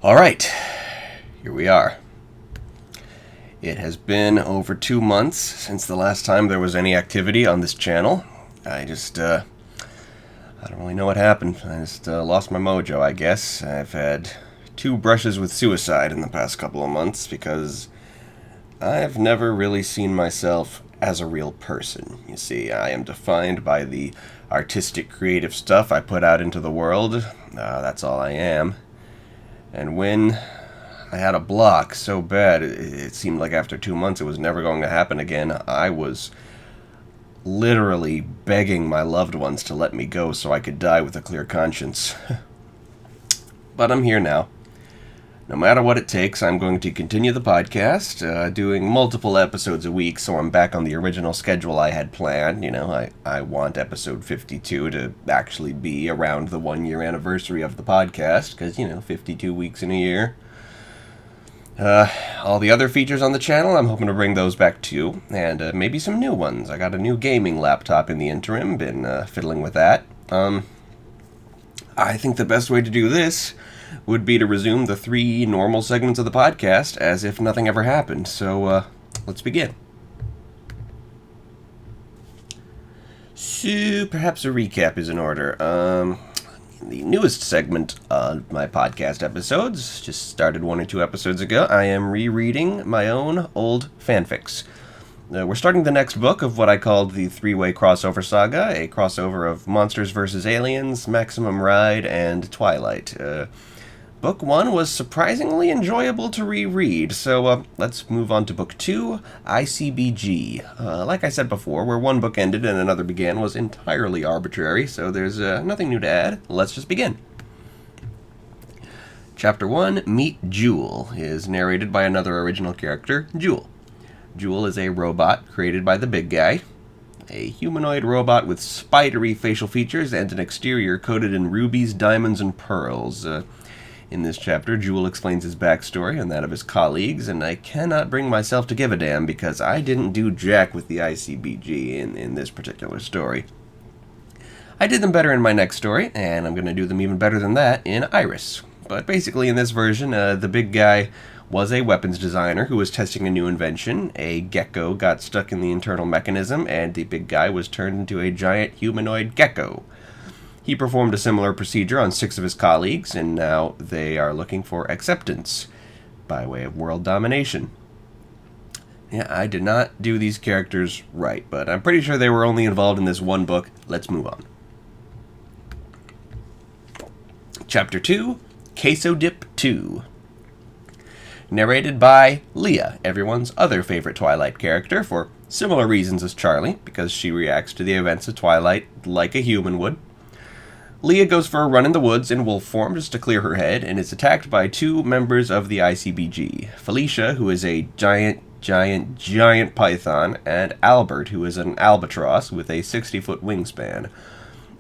Alright, here we are. It has been over 2 months since the last time there was any activity on this channel. I don't really know what happened. I just lost my mojo, I guess. I've had 2 brushes with suicide in the past couple of months because I've never really seen myself as a real person. You see, I am defined by the artistic, creative stuff I put out into the world. That's all I am. And when I had a block so bad, it seemed like after 2 months it was never going to happen again. I was literally begging my loved ones to let me go so I could die with a clear conscience. But I'm here now. No matter what it takes, I'm going to continue the podcast, doing multiple episodes a week, so I'm back on the original schedule I had planned. You know, I want episode 52 to actually be around the 1-year anniversary of the podcast, because, 52 weeks in a year. All the other features on the channel, I'm hoping to bring those back too, and maybe some new ones. I got a new gaming laptop in the interim, been fiddling with that. I think the best way to do this would be to resume the 3 normal segments of the podcast as if nothing ever happened. So, let's begin. So, perhaps a recap is in order. The newest segment of my podcast episodes, just started 1 or 2 episodes ago, I am rereading my own old fanfics. We're starting the next book of what I called the 3-way crossover saga, a crossover of Monsters vs. Aliens, Maximum Ride, and Twilight. Book 1 was surprisingly enjoyable to reread, so let's move on to Book 2, ICBG. Like I said before, where one book ended and another began was entirely arbitrary, so there's nothing new to add. Let's just begin. Chapter 1, Meet Jewel, is narrated by another original character, Jewel. Jewel is a robot created by the big guy, a humanoid robot with spidery facial features and an exterior coated in rubies, diamonds, and pearls. In this chapter, Jewel explains his backstory and that of his colleagues, and I cannot bring myself to give a damn because I didn't do jack with the ICBG in this particular story. I did them better in my next story, and I'm going to do them even better than that in Iris. But basically in this version, the big guy was a weapons designer who was testing a new invention. A gecko got stuck in the internal mechanism, and the big guy was turned into a giant humanoid gecko. He performed a similar procedure on 6 of his colleagues, and now they are looking for acceptance by way of world domination. Yeah, I did not do these characters right, but I'm pretty sure they were only involved in this one book. Let's move on. Chapter 2, Queso Dip 2. Narrated by Leah, everyone's other favorite Twilight character, for similar reasons as Charlie, because she reacts to the events of Twilight like a human would. Leah goes for a run in the woods in wolf form just to clear her head, and is attacked by 2 members of the ICBG. Felicia, who is a giant python, and Albert, who is an albatross with a 60-foot wingspan.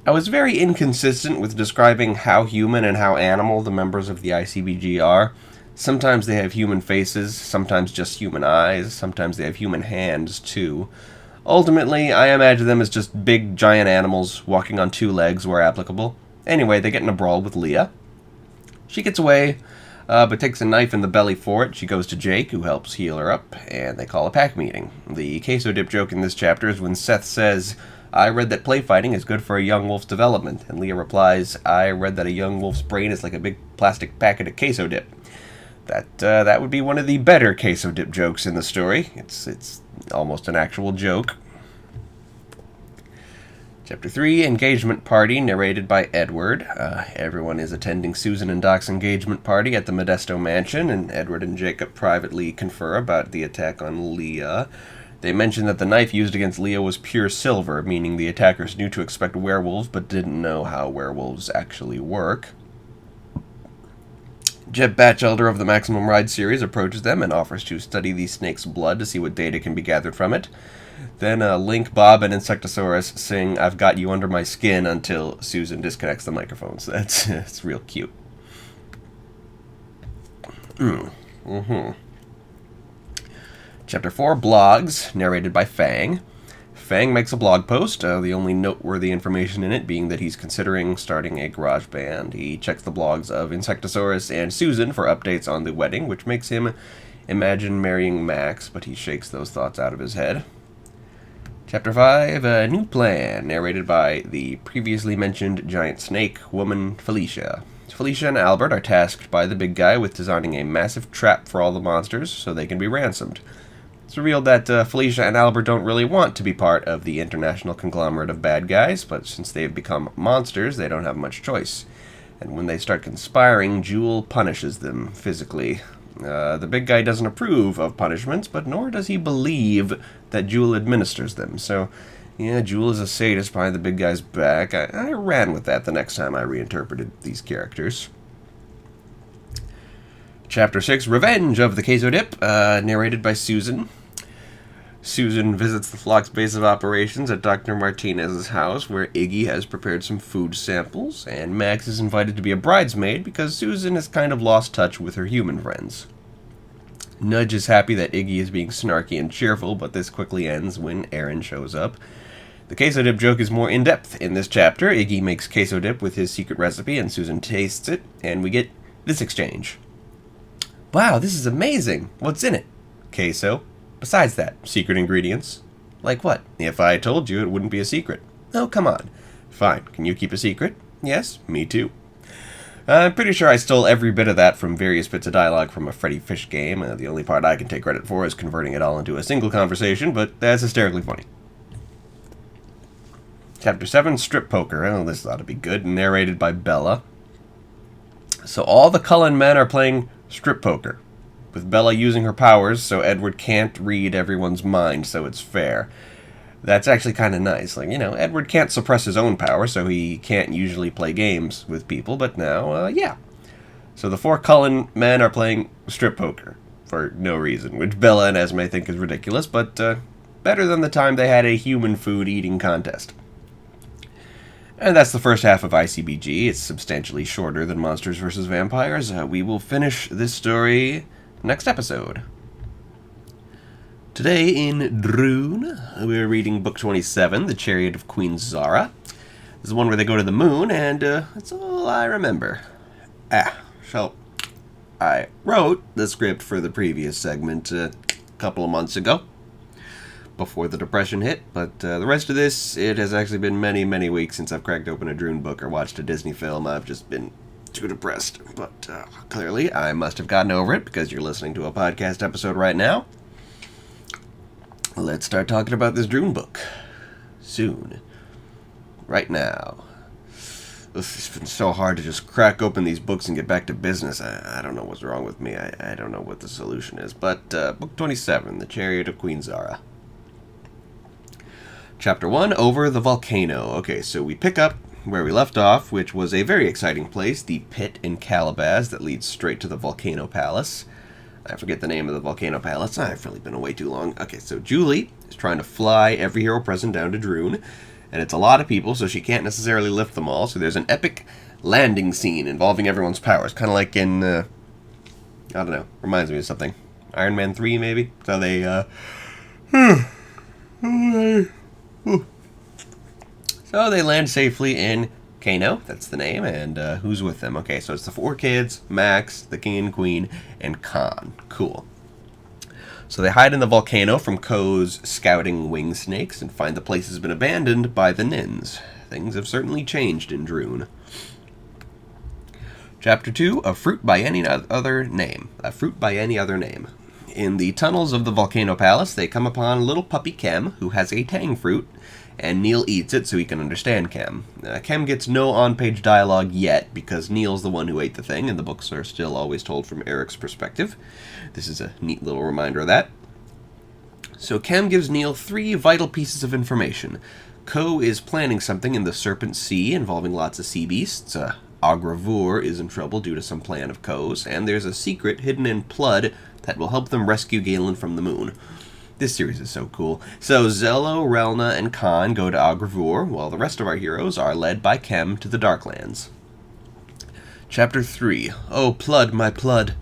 I was very inconsistent with describing how human and how animal the members of the ICBG are. Sometimes they have human faces, sometimes just human eyes, sometimes they have human hands too. Ultimately, I imagine them as just big, giant animals walking on 2 legs where applicable. Anyway, they get in a brawl with Leah. She gets away, but takes a knife in the belly for it. She goes to Jake, who helps heal her up, and they call a pack meeting. The queso dip joke in this chapter is when Seth says, "I read that play fighting is good for a young wolf's development," and Leah replies, "I read that a young wolf's brain is like a big plastic packet of queso dip." That would be one of the better queso dip jokes in the story. It's almost an actual joke. Chapter 3, Engagement Party, narrated by Edward. Everyone is attending Susan and Doc's engagement party at the Modesto mansion, and Edward and Jacob privately confer about the attack on Leah. They mention that the knife used against Leah was pure silver, meaning the attackers knew to expect werewolves but didn't know how werewolves actually work. Jeb Batchelder of the Maximum Ride series approaches them and offers to study the snake's blood to see what data can be gathered from it. Then Link, Bob, and Insectosaurus sing "I've Got You Under My Skin" until Susan disconnects the microphones. It's real cute. Chapter 4, Blogs, narrated by Fang. Fang makes a blog post, the only noteworthy information in it being that he's considering starting a garage band. He checks the blogs of Insectosaurus and Susan for updates on the wedding, which makes him imagine marrying Max, but he shakes those thoughts out of his head. Chapter 5, A New Plan, narrated by the previously mentioned giant snake woman, Felicia. Felicia and Albert are tasked by the big guy with designing a massive trap for all the monsters so they can be ransomed. It's revealed that Felicia and Albert don't really want to be part of the international conglomerate of bad guys, but since they've become monsters, they don't have much choice. And when they start conspiring, Jewel punishes them physically. The big guy doesn't approve of punishments, but nor does he believe that Jewel administers them. So, yeah, Jewel is a sadist behind the big guy's back. I ran with that the next time I reinterpreted these characters. Chapter 6, Revenge of the Queso Dip, narrated by Susan. Susan visits the flock's base of operations at Dr. Martinez's house, where Iggy has prepared some food samples, and Max is invited to be a bridesmaid because Susan has kind of lost touch with her human friends. Nudge is happy that Iggy is being snarky and cheerful, but this quickly ends when Aaron shows up. The queso dip joke is more in-depth in this chapter. Iggy makes queso dip with his secret recipe, and Susan tastes it, and we get this exchange. Wow, this is amazing! What's in it? Queso. Besides that, secret ingredients. Like what? If I told you, it wouldn't be a secret. Oh, come on. Fine, can you keep a secret? Yes, me too. I'm pretty sure I stole every bit of that from various bits of dialogue from a Freddy Fish game. The only part I can take credit for is converting it all into a single conversation, but that's hysterically funny. Chapter 7, Strip Poker. Oh, this ought to be good. Narrated by Bella. So all the Cullen men are playing strip poker, with Bella using her powers so Edward can't read everyone's mind, so it's fair. That's actually kind of nice. Like, Edward can't suppress his own power, so he can't usually play games with people, but now, yeah. So the 4 Cullen men are playing strip poker, for no reason, which Bella and Esme think is ridiculous, but better than the time they had a human food eating contest. And that's the first half of ICBG. It's substantially shorter than Monsters vs. Vampires. We will finish this story next episode. Today in Droon, we're reading Book 27, The Chariot of Queen Zara. This is one where they go to the moon, and that's all I remember. So I wrote the script for the previous segment a couple of months ago, before the depression hit, but the rest of this, it has actually been many, many weeks since I've cracked open a Droon book or watched a Disney film. I've just been too depressed, but clearly I must have gotten over it because you're listening to a podcast episode right now. Let's start talking about this Droon book. Soon. Right now. It's been so hard to just crack open these books and get back to business. I don't know what's wrong with me. I don't know what the solution is. But Book 27, The Chariot of Queen Zara. Chapter 1, Over the Volcano. Okay, so we pick up where we left off, which was a very exciting place, the pit in Calabaz that leads straight to the Volcano Palace. I forget the name of the Volcano Palace. I've really been away too long. Okay, so Julie is trying to fly every hero present down to Droon, and it's a lot of people, so she can't necessarily lift them all, so there's an epic landing scene involving everyone's powers, kind of like in, I don't know, reminds me of something. Iron Man 3, maybe? So they, So they land safely in Kano, that's the name, and who's with them? Okay, so it's the 4 kids, Max, the king and queen, and Khan. Cool. So they hide in the volcano from Ko's scouting wing snakes and find the place has been abandoned by the Nins. Things have certainly changed in Droon. Chapter 2, A Fruit by Any Other Name. A Fruit by Any Other Name. In the tunnels of the Volcano Palace, they come upon little puppy Kem, who has a tang fruit, and Neil eats it so he can understand Kem. Kem gets no on-page dialogue yet, because Neil's the one who ate the thing, and the books are still always told from Eric's perspective. This is a neat little reminder of that. So Kem gives Neil 3 vital pieces of information. Ko is planning something in the Serpent Sea involving lots of sea beasts. Agravur is in trouble due to some plan of Ko's, and there's a secret hidden in Plud that will help them rescue Galen from the moon. This series is so cool. So Zello, Relna, and Khan go to Agravur, while the rest of our heroes are led by Kem to the Darklands. Chapter 3, Oh Plud, My Plud.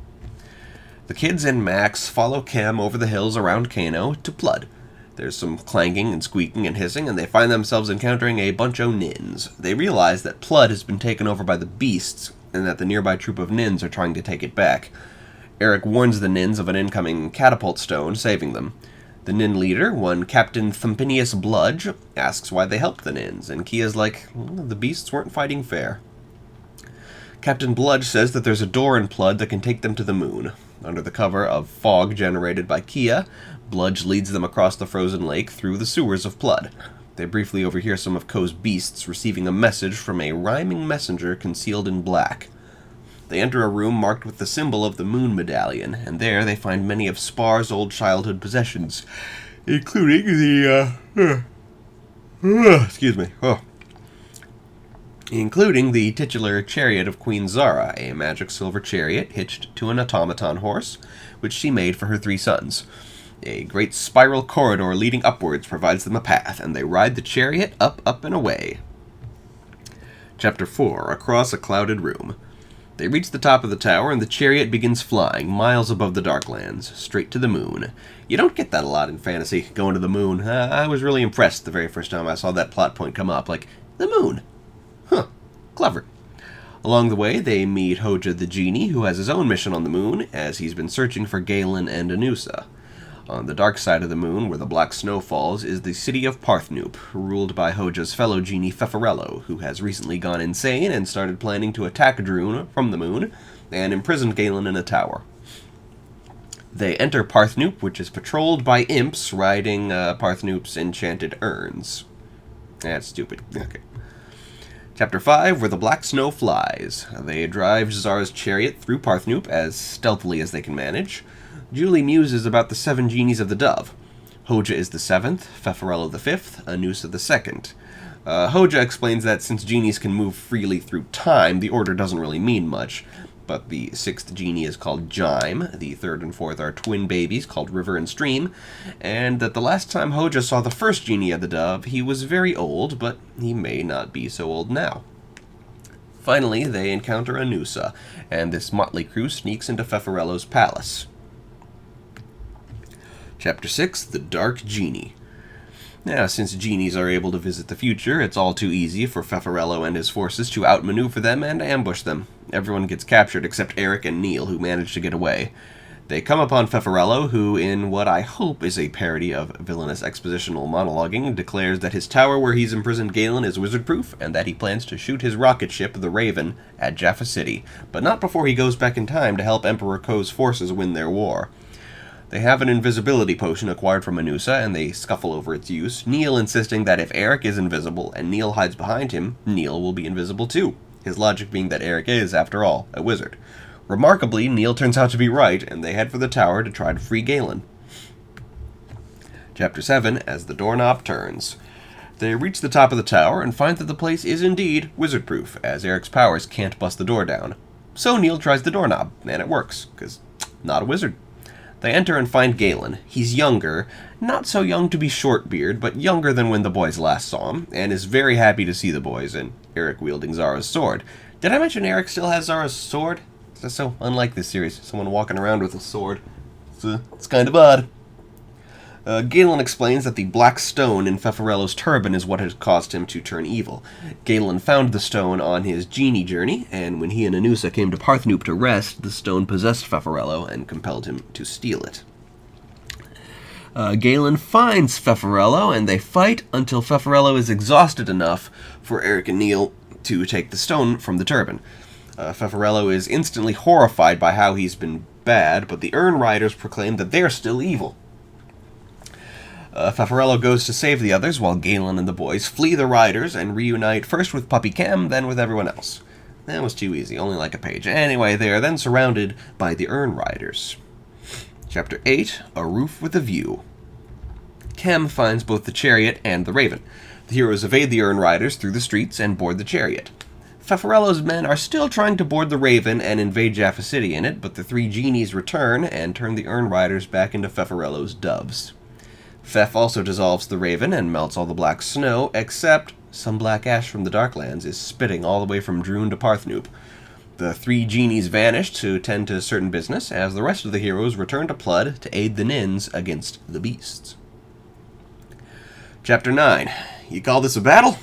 The kids and Max follow Kem over the hills around Kano to Plud. There's some clanking and squeaking and hissing, and they find themselves encountering a bunch of nins. They realize that Plud has been taken over by the beasts, and that the nearby troop of nins are trying to take it back. Eric warns the nins of an incoming catapult stone, saving them. The nin leader, one Captain Thumpinius Bludge, asks why they helped the nins, and Kia's like, the beasts weren't fighting fair. Captain Bludge says that there's a door in Plud that can take them to the moon. Under the cover of fog generated by Kia, Bludge leads them across the frozen lake through the sewers of Plud. They briefly overhear some of Ko's beasts receiving a message from a rhyming messenger concealed in black. They enter a room marked with the symbol of the Moon Medallion, and there they find many of Spar's old childhood possessions, including including the titular chariot of Queen Zara, a magic silver chariot hitched to an automaton horse, which she made for her 3 sons. A great spiral corridor leading upwards provides them a path, and they ride the chariot up, up, and away. Chapter 4. Across a Clouded Room. They reach the top of the tower, and the chariot begins flying, miles above the Darklands, straight to the moon. You don't get that a lot in fantasy, going to the moon. I was really impressed the very first time I saw that plot point come up, like, the moon. Huh, clever. Along the way, they meet Hoja the Genie, who has his own mission on the moon, as he's been searching for Galen and Anusa. On the dark side of the moon, where the black snow falls, is the city of Parthnoop, ruled by Hoja's fellow genie Fefarello, who has recently gone insane and started planning to attack Droon from the moon and imprison Galen in a tower. They enter Parthnoop, which is patrolled by imps riding Parthnoop's enchanted urns. That's stupid. Okay. Chapter 5, Where the Black Snow Flies. They drive Zara's chariot through Parthnoop as stealthily as they can manage. Julie muses about the 7 genies of the dove. Hoja is the 7th, Fefarello the 5th, Anusa the 2nd. Hoja explains that since genies can move freely through time, the order doesn't really mean much. But the 6th genie is called Jime, the 3rd and 4th are twin babies called River and Stream, and that the last time Hoja saw the 1st genie of the dove, he was very old, but he may not be so old now. Finally, they encounter Anusa, and this motley crew sneaks into Fefarello's palace. Chapter 6, The Dark Genie. Now, since genies are able to visit the future, it's all too easy for Fefarello and his forces to outmaneuver them and ambush them. Everyone gets captured except Eric and Neil, who manage to get away. They come upon Fefarello, who, in what I hope is a parody of villainous expositional monologuing, declares that his tower where he's imprisoned Galen is wizard-proof, and that he plans to shoot his rocket ship, the Raven, at Jaffa City, but not before he goes back in time to help Emperor Ko's forces win their war. They have an invisibility potion acquired from Anusa, and they scuffle over its use, Neil insisting that if Eric is invisible and Neil hides behind him, Neil will be invisible too, his logic being that Eric is, after all, a wizard. Remarkably, Neil turns out to be right, and they head for the tower to try to free Galen. Chapter 7, As the Doorknob Turns. They reach the top of the tower and find that the place is indeed wizard-proof, as Eric's powers can't bust the door down. So Neil tries the doorknob, and it works, because not a wizard. They enter and find Galen. He's younger, not so young to be Shortbeard, but younger than when the boys last saw him, and is very happy to see the boys, and Eric wielding Zara's sword. Did I mention Eric still has Zara's sword? That's so unlike this series, someone walking around with a sword. It's kind of odd. Galen explains that the black stone in Fefarello's turban is what has caused him to turn evil. Galen found the stone on his genie journey, and when he and Anusa came to Parthnoop to rest, the stone possessed Fefarello and compelled him to steal it. Galen finds Fefarello, and they fight until Fefarello is exhausted enough for Eric and Neil to take the stone from the turban. Fefarello is instantly horrified by how he's been bad, but the Urn Riders proclaim that they're still evil. Fefarello goes to save the others, while Galen and the boys flee the Riders and reunite first with Puppy Cam, then with everyone else. That was too easy, only like a page. Anyway, they are then surrounded by the Urn Riders. Chapter 8, A Roof with a View. Cam finds both the chariot and the Raven. The heroes evade the Urn Riders through the streets and board the chariot. Fefarello's men are still trying to board the Raven and invade Jaffa City in it, but the 3 genies return and turn the Urn Riders back into Fefarello's doves. Fef also dissolves the Raven and melts all the black snow, except some black ash from the Darklands is spitting all the way from Droon to Parthnoop. The 3 genies vanish to tend to certain business, as the rest of the heroes return to Plud to aid the Nins against the beasts. Chapter 9. You call this a battle?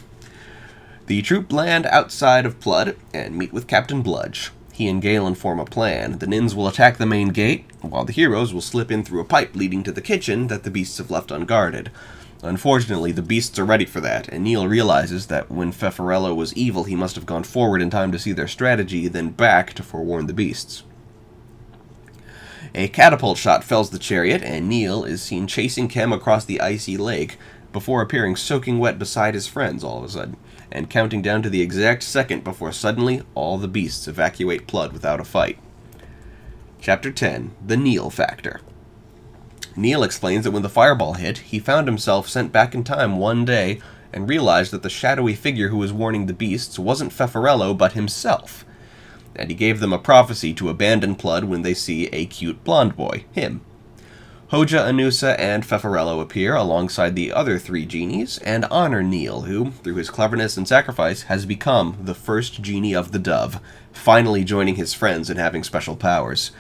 The troop land outside of Plud and meet with Captain Bludge. He and Galen form a plan. The Nins will attack the main gate, while the heroes will slip in through a pipe leading to the kitchen that the beasts have left unguarded. Unfortunately, the beasts are ready for that, and Neil realizes that when Fefarello was evil, he must have gone forward in time to see their strategy, then back to forewarn the beasts. A catapult shot fells the chariot, and Neil is seen chasing Kem across the icy lake, before appearing soaking wet beside his friends all of a sudden, and counting down to the exact second before suddenly all the beasts evacuate Plud without a fight. Chapter 10. The Neil Factor. Neil explains that when the fireball hit, he found himself sent back in time one day and realized that the shadowy figure who was warning the beasts wasn't Fefarello but himself. And he gave them a prophecy to abandon Plud when they see a cute blonde boy, him. Hoja, Anusa, and Fefarello appear alongside the other 3 genies and honor Neil, who, through his cleverness and sacrifice, has become the first genie of the Dove, finally joining his friends and having special powers.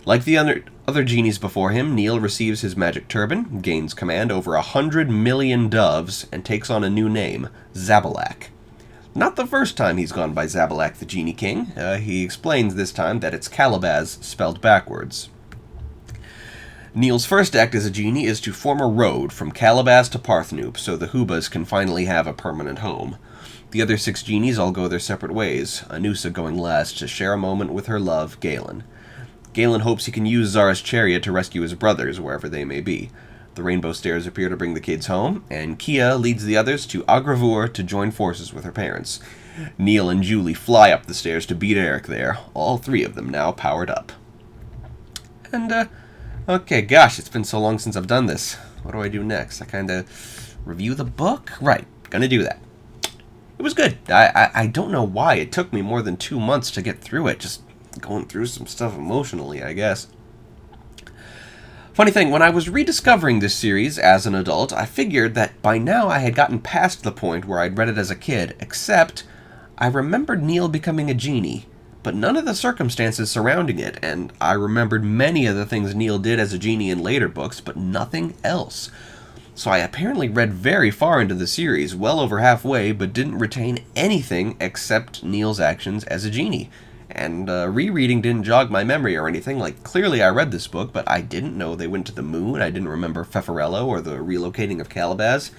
Like the other genies before him, Neil receives his magic turban, gains command over 100 million doves, and takes on a new name, Zabalak. Not the first time he's gone by Zabalak the Genie King. He explains this time that it's Calabaz spelled backwards. Neil's first act as a genie is to form a road from Calabaz to Parthenoop so the Hubas can finally have a permanent home. The other 6 genies all go their separate ways, Anusa going last to share a moment with her love, Galen. Galen hopes he can use Zara's chariot to rescue his brothers, wherever they may be. The Rainbow Stairs appear to bring the kids home, and Kia leads the others to Agravur to join forces with her parents. Neil and Julie fly up the stairs to beat Eric there, all 3 of them now powered up. And, okay, gosh, it's been so long since I've done this. What do I do next? I kinda review the book? Right, gonna do that. It was good. I don't know why it took me more than 2 months to get through it, just going through some stuff emotionally, I guess. Funny thing, when I was rediscovering this series as an adult, I figured that by now I had gotten past the point where I'd read it as a kid, except I remembered Neil becoming a genie, but none of the circumstances surrounding it, and I remembered many of the things Neil did as a genie in later books, but nothing else. So I apparently read very far into the series, well over halfway, but didn't retain anything except Neil's actions as a genie. And rereading didn't jog my memory or anything. Like, clearly I read this book, but I didn't know they went to the moon. I didn't remember Fefarello or the relocating of Calabaz.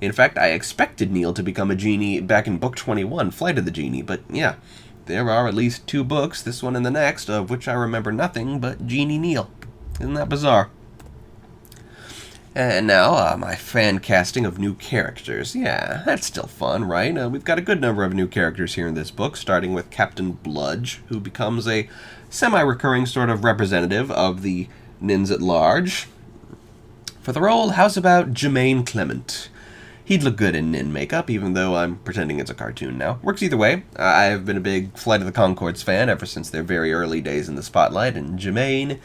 In fact, I expected Neil to become a genie back in Book 21, Flight of the Genie. But yeah, there are at least 2 books, this one and the next, of which I remember nothing but Genie Neil. Isn't that bizarre? And now, my fan casting of new characters. Yeah, that's still fun, right? We've got a good number of new characters here in this book, starting with Captain Bludge, who becomes a semi-recurring sort of representative of the Nins at large. For the role, how's about Jermaine Clement? He'd look good in Nin makeup, even though I'm pretending it's a cartoon now. Works either way. I've been a big Flight of the Conchords fan ever since their very early days in the spotlight, and Jermaine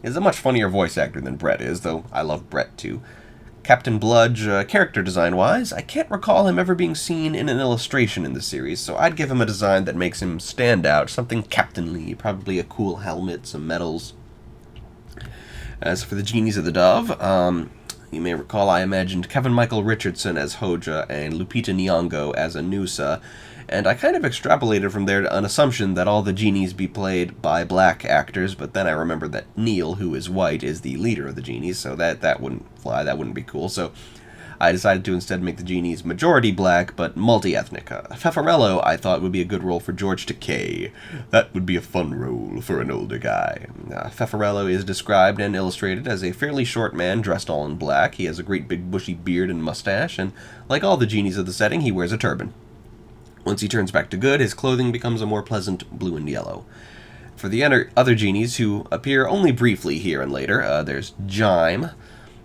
is a much funnier voice actor than Brett is, though I love Brett too. Captain Bludge, character design-wise, I can't recall him ever being seen in an illustration in the series, so I'd give him a design that makes him stand out, something captainly, probably a cool helmet, some medals. As for the Genies of the Dove, you may recall I imagined Kevin Michael Richardson as Hoja and Lupita Nyong'o as Anusa, and I kind of extrapolated from there to an assumption that all the genies be played by black actors, but then I remembered that Neil, who is white, is the leader of the genies, so that wouldn't fly, that wouldn't be cool, so I decided to instead make the genies majority black, but multi-ethnic. Fefarello, I thought, would be a good role for George Takei. That would be a fun role for an older guy. Fefarello is described and illustrated as a fairly short man dressed all in black. He has a great big bushy beard and mustache, and like all the genies of the setting, he wears a turban. Once he turns back to good, his clothing becomes a more pleasant blue and yellow. For the other genies, who appear only briefly here and later, there's Jime.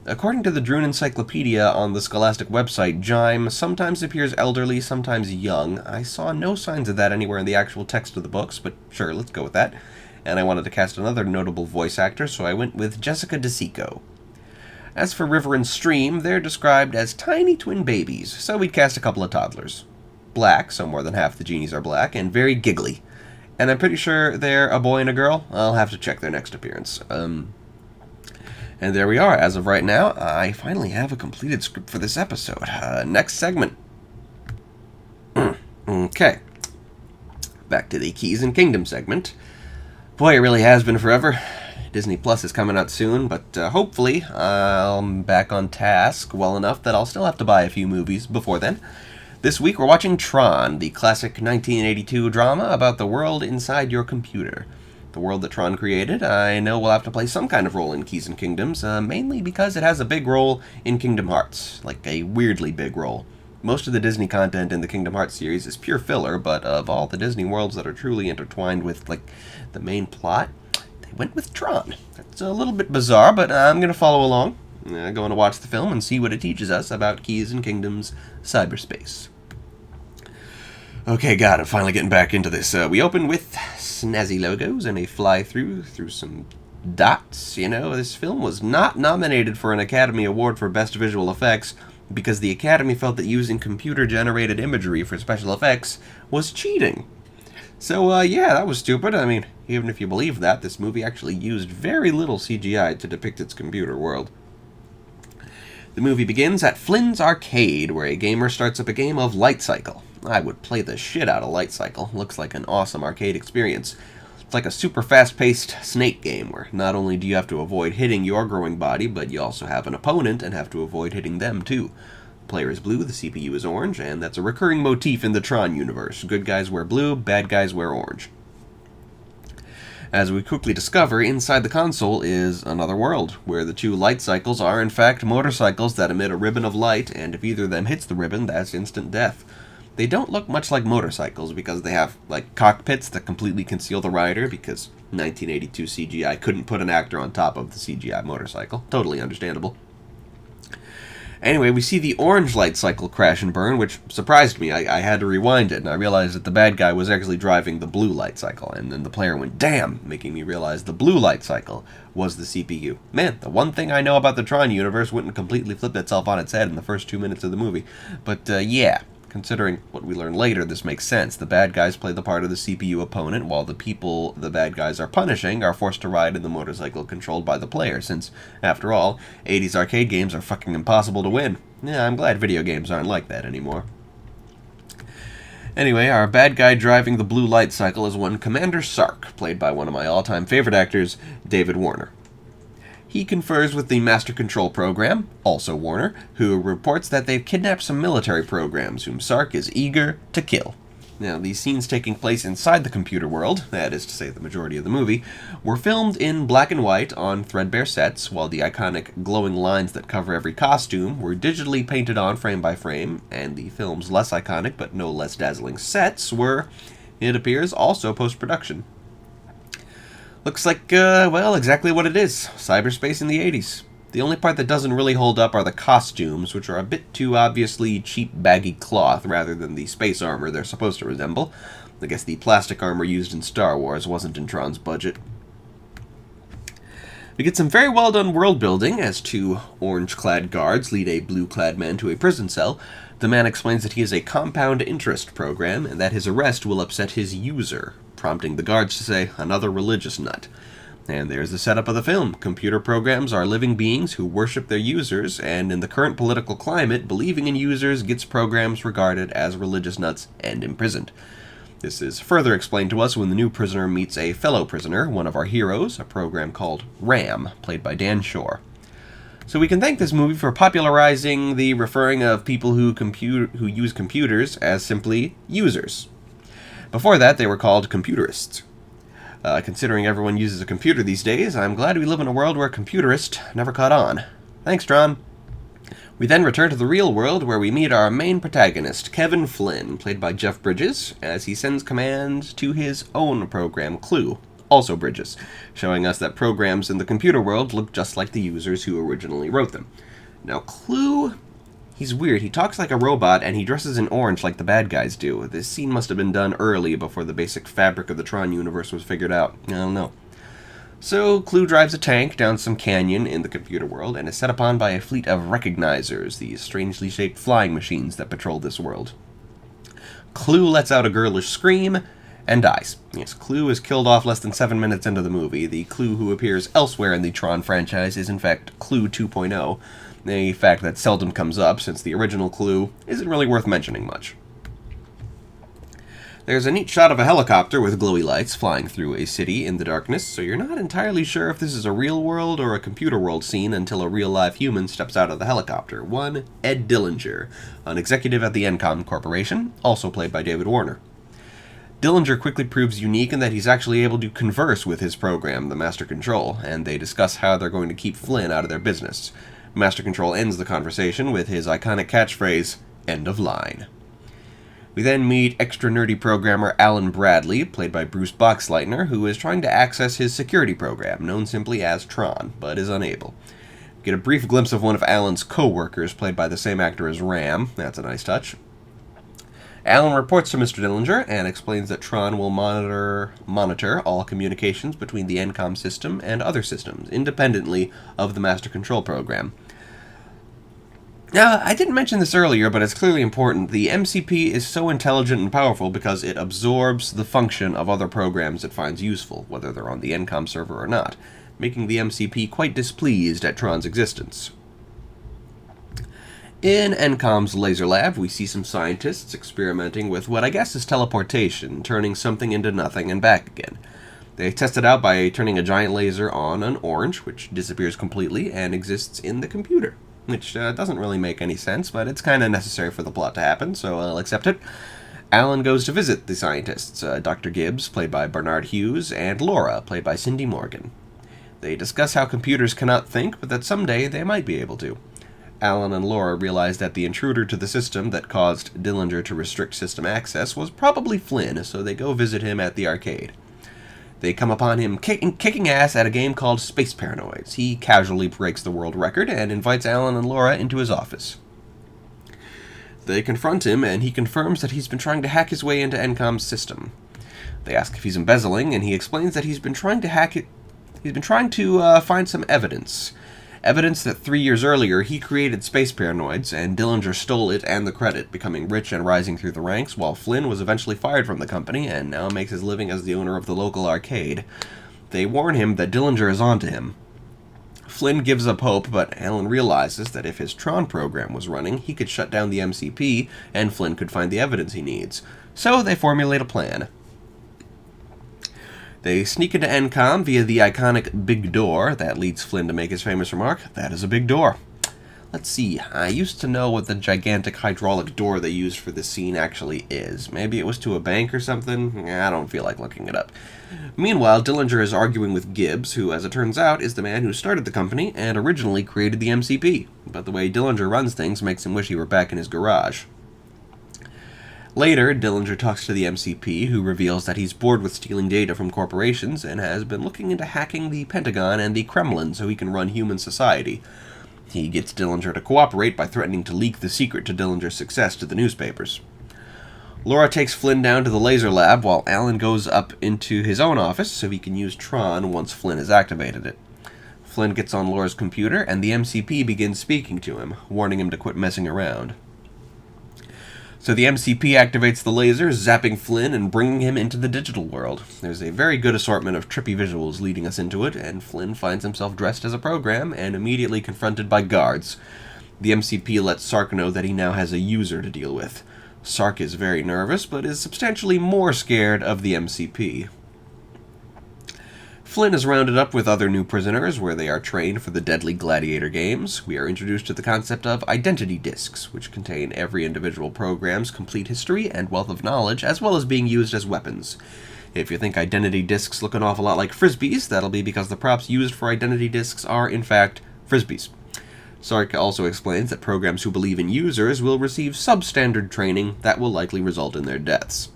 According to the Droon Encyclopedia on the Scholastic website, Jime sometimes appears elderly, sometimes young. I saw no signs of that anywhere in the actual text of the books, but sure, let's go with that. And I wanted to cast another notable voice actor, so I went with Jessica DeSico. As for River and Stream, they're described as tiny twin babies, so we'd cast a couple of toddlers. Black, so more than half the genies are black, and very giggly. And I'm pretty sure they're a boy and a girl. I'll have to check their next appearance. And there we are. As of right now, I finally have a completed script for this episode. Next segment. Okay. Back to the Keys and Kingdom segment. Boy, it really has been forever. Disney Plus is coming out soon, but hopefully I'm back on task well enough that I'll still have to buy a few movies before then. This week we're watching Tron, the classic 1982 drama about the world inside your computer. The world that Tron created, I know will have to play some kind of role in Keys and Kingdoms, mainly because it has a big role in Kingdom Hearts, like a weirdly big role. Most of the Disney content in the Kingdom Hearts series is pure filler, but of all the Disney worlds that are truly intertwined with, like, the main plot, they went with Tron. It's a little bit bizarre, but I'm going to follow along. Going to watch the film and see what it teaches us about Keys and Kingdoms cyberspace. Okay, God, I'm finally getting back into this. We open with snazzy logos and a fly-through through some dots. You know, this film was not nominated for an Academy Award for Best Visual Effects because the Academy felt that using computer-generated imagery for special effects was cheating. So, yeah, that was stupid. I mean, even if you believe that, this movie actually used very little CGI to depict its computer world. The movie begins at Flynn's Arcade, where a gamer starts up a game of Light Cycle. I would play the shit out of Light Cycle. Looks like an awesome arcade experience. It's like a super fast-paced snake game, where not only do you have to avoid hitting your growing body, but you also have an opponent and have to avoid hitting them too. The player is blue, the CPU is orange, and that's a recurring motif in the Tron universe. Good guys wear blue, bad guys wear orange. As we quickly discover, inside the console is another world, where the two light cycles are in fact motorcycles that emit a ribbon of light, and if either of them hits the ribbon, that's instant death. They don't look much like motorcycles because they have, like, cockpits that completely conceal the rider, because 1982 CGI couldn't put an actor on top of the CGI motorcycle. Totally understandable. Anyway, we see the orange light cycle crash and burn, which surprised me. I had to rewind it, and I realized that the bad guy was actually driving the blue light cycle, and then the player went, damn, making me realize the blue light cycle was the CPU. Man, the one thing I know about the Tron universe wouldn't completely flip itself on its head in the first 2 minutes of the movie. But, yeah, considering what we learn later, this makes sense. The bad guys play the part of the CPU opponent, while the people the bad guys are punishing are forced to ride in the motorcycle controlled by the player, since, after all, 80s arcade games are fucking impossible to win. Yeah, I'm glad video games aren't like that anymore. Anyway, our bad guy driving the blue light cycle is one Commander Sark, played by one of my all-time favorite actors, David Warner. He confers with the Master Control Program, also Warner, who reports that they've kidnapped some military programs whom Sark is eager to kill. Now, these scenes taking place inside the computer world, that is to say the majority of the movie, were filmed in black and white on threadbare sets, while the iconic glowing lines that cover every costume were digitally painted on frame by frame, and the film's less iconic but no less dazzling sets were, it appears, also post-production. Looks like, well, exactly what it is. Cyberspace in the 80s. The only part that doesn't really hold up are the costumes, which are a bit too obviously cheap, baggy cloth rather than the space armor they're supposed to resemble. I guess the plastic armor used in Star Wars wasn't in Tron's budget. We get some very well done world building as two orange-clad guards lead a blue-clad man to a prison cell. The man explains that he is a compound interest program and that his arrest will upset his user, prompting the guards to say, another religious nut. And there's the setup of the film. Computer programs are living beings who worship their users, and in the current political climate, believing in users gets programs regarded as religious nuts and imprisoned. This is further explained to us when the new prisoner meets a fellow prisoner, one of our heroes, a program called RAM, played by Dan Shore. So we can thank this movie for popularizing the referring of people who use computers as simply users. Before that, they were called computerists. Considering everyone uses a computer these days, I'm glad we live in a world where computerist never caught on. Thanks, Tron. We then return to the real world, where we meet our main protagonist, Kevin Flynn, played by Jeff Bridges, as he sends commands to his own program, Clue, also Bridges, showing us that programs in the computer world look just like the users who originally wrote them. Now, Clue, he's weird. He talks like a robot, and he dresses in orange like the bad guys do. This scene must have been done early, before the basic fabric of the Tron universe was figured out. I don't know. So, Clue drives a tank down some canyon in the computer world, and is set upon by a fleet of recognizers, these strangely shaped flying machines that patrol this world. Clue lets out a girlish scream, and dies. Yes, Clue is killed off less than 7 minutes into the movie. The Clue who appears elsewhere in the Tron franchise is in fact Clue 2.0, a fact that seldom comes up since the original Clue isn't really worth mentioning much. There's a neat shot of a helicopter with glowy lights flying through a city in the darkness, so you're not entirely sure if this is a real world or a computer world scene until a real live human steps out of the helicopter. One Ed Dillinger, an executive at the Encom Corporation, also played by David Warner. Dillinger quickly proves unique in that he's actually able to converse with his program, the Master Control, and they discuss how they're going to keep Flynn out of their business. Master Control ends the conversation with his iconic catchphrase, "End of line." We then meet extra nerdy programmer Alan Bradley, played by Bruce Boxleitner, who is trying to access his security program, known simply as Tron, but is unable. We get a brief glimpse of one of Alan's co-workers, played by the same actor as Ram. That's a nice touch. Alan reports to Mr. Dillinger and explains that Tron will monitor all communications between the Encom system and other systems, independently of the Master Control program. Now, I didn't mention this earlier, but it's clearly important. The MCP is so intelligent and powerful because it absorbs the function of other programs it finds useful, whether they're on the Encom server or not, making the MCP quite displeased at Tron's existence. In Encom's laser lab, we see some scientists experimenting with what I guess is teleportation, turning something into nothing and back again. They test it out by turning a giant laser on an orange, which disappears completely and exists in the computer. Which doesn't really make any sense, but it's kind of necessary for the plot to happen, so I'll accept it. Alan goes to visit the scientists, Dr. Gibbs, played by Bernard Hughes, and Laura, played by Cindy Morgan. They discuss how computers cannot think, but that someday they might be able to. Alan and Laura realize that the intruder to the system that caused Dillinger to restrict system access was probably Flynn, so they go visit him at the arcade. They come upon him kicking ass at a game called Space Paranoids. He casually breaks the world record and invites Alan and Laura into his office. They confront him, and he confirms that he's been trying to hack his way into Encom's system. They ask if he's embezzling, and he explains that he's been trying to find some evidence. Evidence that 3 years earlier he created Space Paranoids, and Dillinger stole it and the credit, becoming rich and rising through the ranks, while Flynn was eventually fired from the company and now makes his living as the owner of the local arcade. They warn him that Dillinger is onto him. Flynn gives up hope, but Alan realizes that if his Tron program was running, he could shut down the MCP, and Flynn could find the evidence he needs. So they formulate a plan. They sneak into Encom via the iconic big door that leads Flynn to make his famous remark, "That is a big door." Let's see, I used to know what the gigantic hydraulic door they used for this scene actually is. Maybe it was to a bank or something? I don't feel like looking it up. Meanwhile, Dillinger is arguing with Gibbs, who, as it turns out, is the man who started the company and originally created the MCP. But the way Dillinger runs things makes him wish he were back in his garage. Later, Dillinger talks to the MCP, who reveals that he's bored with stealing data from corporations and has been looking into hacking the Pentagon and the Kremlin so he can run human society. He gets Dillinger to cooperate by threatening to leak the secret to Dillinger's success to the newspapers. Laura takes Flynn down to the laser lab while Alan goes up into his own office so he can use Tron once Flynn has activated it. Flynn gets on Laura's computer and the MCP begins speaking to him, warning him to quit messing around. So the MCP activates the laser, zapping Flynn and bringing him into the digital world. There's a very good assortment of trippy visuals leading us into it, and Flynn finds himself dressed as a program and immediately confronted by guards. The MCP lets Sark know that he now has a user to deal with. Sark is very nervous, but is substantially more scared of the MCP. Flynn is rounded up with other new prisoners, where they are trained for the deadly gladiator games. We are introduced to the concept of identity discs, which contain every individual program's complete history and wealth of knowledge, as well as being used as weapons. If you think identity discs look an awful lot like frisbees, that'll be because the props used for identity discs are, in fact, frisbees. Sark also explains that programs who believe in users will receive substandard training that will likely result in their deaths.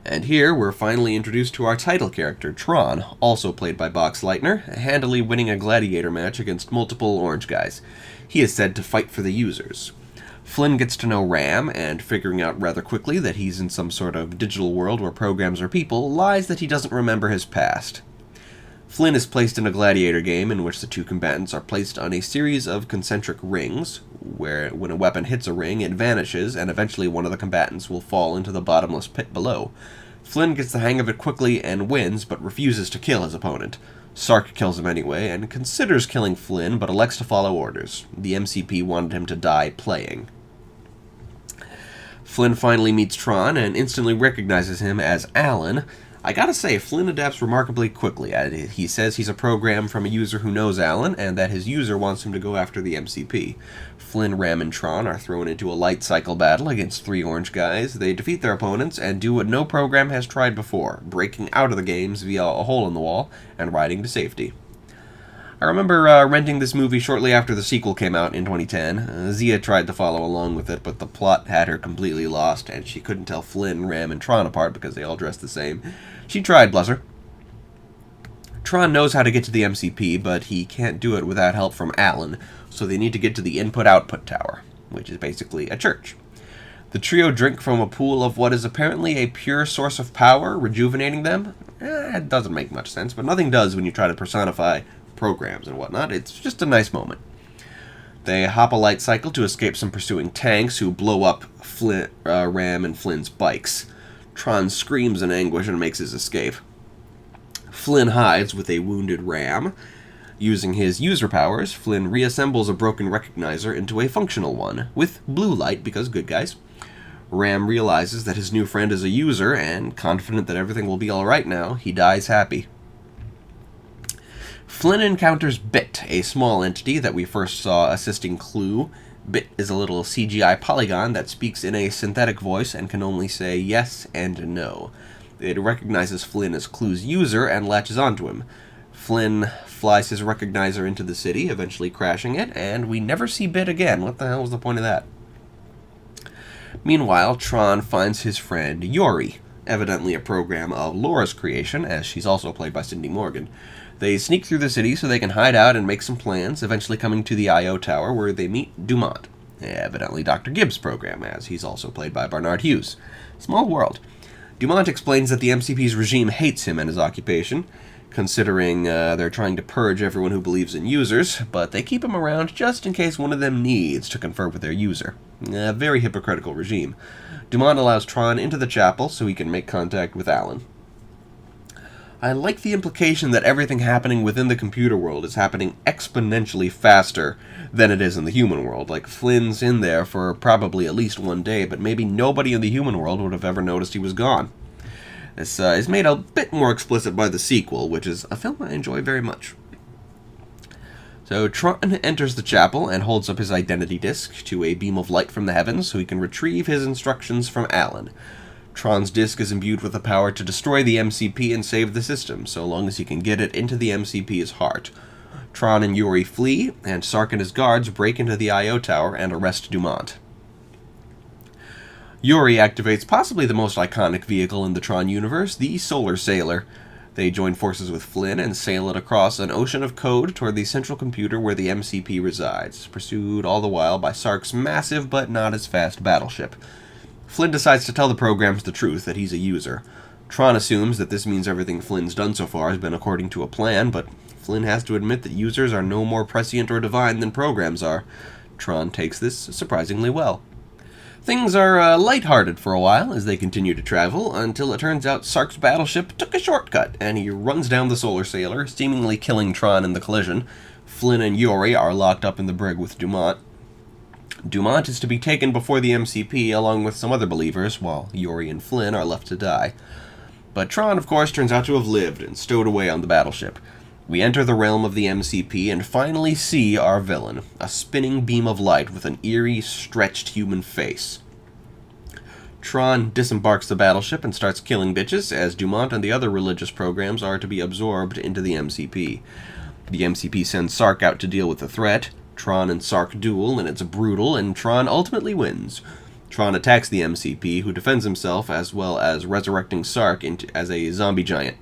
And here, we're finally introduced to our title character, Tron, also played by Boxleitner, handily winning a gladiator match against multiple orange guys. He is said to fight for the users. Flynn gets to know Ram, and figuring out rather quickly that he's in some sort of digital world where programs are people, lies that he doesn't remember his past. Flynn is placed in a gladiator game in which the two combatants are placed on a series of concentric rings, where when a weapon hits a ring, it vanishes, and eventually one of the combatants will fall into the bottomless pit below. Flynn gets the hang of it quickly and wins, but refuses to kill his opponent. Sark kills him anyway, and considers killing Flynn, but elects to follow orders. The MCP wanted him to die playing. Flynn finally meets Tron and instantly recognizes him as Alan. I gotta say, Flynn adapts remarkably quickly. He says he's a program from a user who knows Alan, and that his user wants him to go after the MCP. Flynn, Ram, and Tron are thrown into a light cycle battle against 3 orange guys. They defeat their opponents and do what no program has tried before, breaking out of the games via a hole in the wall and riding to safety. I remember renting this movie shortly after the sequel came out in 2010. Zia tried to follow along with it, but the plot had her completely lost, and she couldn't tell Flynn, Ram, and Tron apart because they all dressed the same. She tried, bless her. Tron knows how to get to the MCP, but he can't do it without help from Alan, so they need to get to the input-output tower, which is basically a church. The trio drink from a pool of what is apparently a pure source of power, rejuvenating them. It doesn't make much sense, but nothing does when you try to personify programs and whatnot. It's just a nice moment. They hop a light cycle to escape some pursuing tanks who blow up Ram and Flynn's bikes. Tron screams in anguish and makes his escape. Flynn hides with a wounded Ram. Using his user powers, Flynn reassembles a broken recognizer into a functional one, with blue light because good guys. Ram realizes that his new friend is a user, and confident that everything will be alright now, he dies happy. Flynn encounters Bit, a small entity that we first saw assisting Clue. Bit is a little CGI polygon that speaks in a synthetic voice and can only say yes and no. It recognizes Flynn as Clue's user and latches onto him. Flynn flies his recognizer into the city, eventually crashing it, and we never see Bit again. What the hell was the point of that? Meanwhile, Tron finds his friend Yori, evidently a program of Laura's creation, as she's also played by Cindy Morgan. They sneak through the city so they can hide out and make some plans, eventually coming to the I.O. Tower where they meet Dumont, evidently Dr. Gibbs' program, as he's also played by Barnard Hughes. Small world. Dumont explains that the MCP's regime hates him and his occupation, considering they're trying to purge everyone who believes in users, but they keep him around just in case one of them needs to confer with their user. A very hypocritical regime. Dumont allows Tron into the chapel so he can make contact with Alan. I like the implication that everything happening within the computer world is happening exponentially faster than it is in the human world. Like, Flynn's in there for probably at least 1 day, but maybe nobody in the human world would have ever noticed he was gone. This is made a bit more explicit by the sequel, which is a film I enjoy very much. So Tron enters the chapel and holds up his identity disc to a beam of light from the heavens so he can retrieve his instructions from Alan. Tron's disc is imbued with the power to destroy the MCP and save the system, so long as he can get it into the MCP's heart. Tron and Yori flee, and Sark and his guards break into the I.O. Tower and arrest Dumont. Yori activates possibly the most iconic vehicle in the Tron universe, the Solar Sailor. They join forces with Flynn and sail it across an ocean of code toward the central computer where the MCP resides, pursued all the while by Sark's massive but not as fast battleship. Flynn decides to tell the programs the truth, that he's a user. Tron assumes that this means everything Flynn's done so far has been according to a plan, but Flynn has to admit that users are no more prescient or divine than programs are. Tron takes this surprisingly well. Things are lighthearted for a while as they continue to travel, until it turns out Sark's battleship took a shortcut, and he runs down the Solar Sailor, seemingly killing Tron in the collision. Flynn and Yori are locked up in the brig with Dumont. Dumont is to be taken before the MCP along with some other believers, while Yori and Flynn are left to die. But Tron, of course, turns out to have lived and stowed away on the battleship. We enter the realm of the MCP and finally see our villain, a spinning beam of light with an eerie, stretched human face. Tron disembarks the battleship and starts killing bitches, as Dumont and the other religious programs are to be absorbed into the MCP. The MCP sends Sark out to deal with the threat. Tron and Sark duel, and it's brutal, and Tron ultimately wins. Tron attacks the MCP, who defends himself, as well as resurrecting Sark as a zombie giant.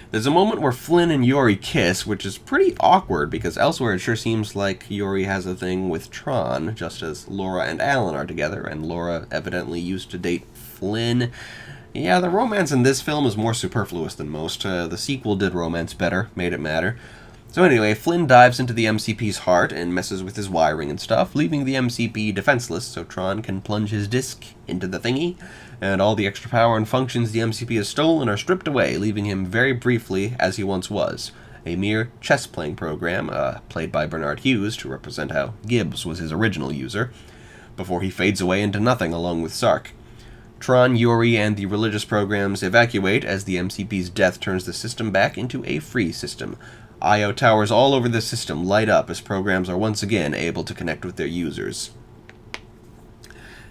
There's a moment where Flynn and Yori kiss, which is pretty awkward, because elsewhere it sure seems like Yori has a thing with Tron, just as Laura and Alan are together, and Laura evidently used to date Flynn. Yeah, the romance in this film is more superfluous than most. The sequel did romance better, made it matter. So anyway, Flynn dives into the MCP's heart and messes with his wiring and stuff, leaving the MCP defenseless so Tron can plunge his disc into the thingy, and all the extra power and functions the MCP has stolen are stripped away, leaving him very briefly as he once was, a mere chess-playing program, played by Bernard Hughes to represent how Gibbs was his original user, before he fades away into nothing along with Sark. Tron, Yuri, and the religious programs evacuate as the MCP's death turns the system back into a free system. I/O towers all over the system light up as programs are once again able to connect with their users.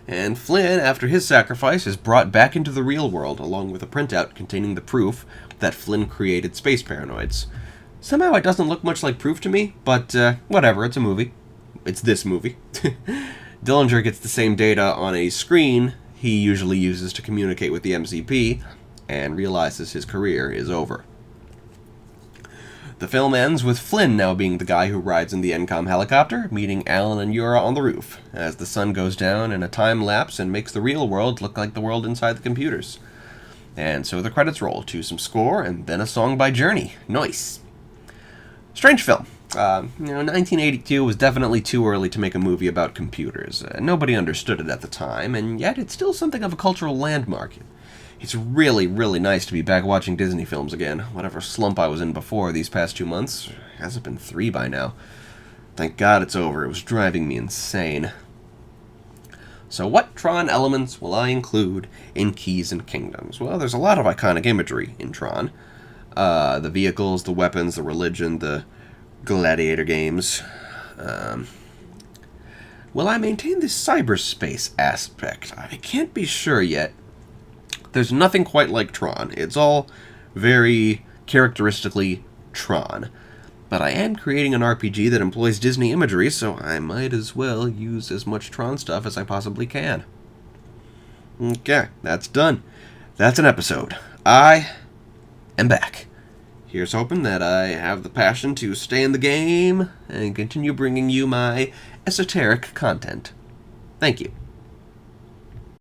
And Flynn, after his sacrifice, is brought back into the real world, along with a printout containing the proof that Flynn created space paranoids. Somehow it doesn't look much like proof to me, but whatever, it's a movie. It's this movie. Dillinger gets the same data on a screen he usually uses to communicate with the MCP, and realizes his career is over. The film ends with Flynn now being the guy who rides in the NCOM helicopter, meeting Alan and Yura on the roof, as the sun goes down in a time lapse and makes the real world look like the world inside the computers. And so the credits roll to some score, and then a song by Journey. Nice. Strange film. 1982 was definitely too early to make a movie about computers. Nobody understood it at the time, and yet it's still something of a cultural landmark. It's really, really nice to be back watching Disney films again. Whatever slump I was in before these past 2 months, hasn't been 3 by now. Thank God it's over. It was driving me insane. So what Tron elements will I include in Keys and Kingdoms? Well, there's a lot of iconic imagery in Tron. The vehicles, the weapons, the religion, the gladiator games. Will I maintain this cyberspace aspect? I can't be sure yet. There's nothing quite like Tron. It's all very characteristically Tron. But I am creating an RPG that employs Disney imagery, so I might as well use as much Tron stuff as I possibly can. Okay, that's done. That's an episode. I am back. Here's hoping that I have the passion to stay in the game and continue bringing you my esoteric content. Thank you.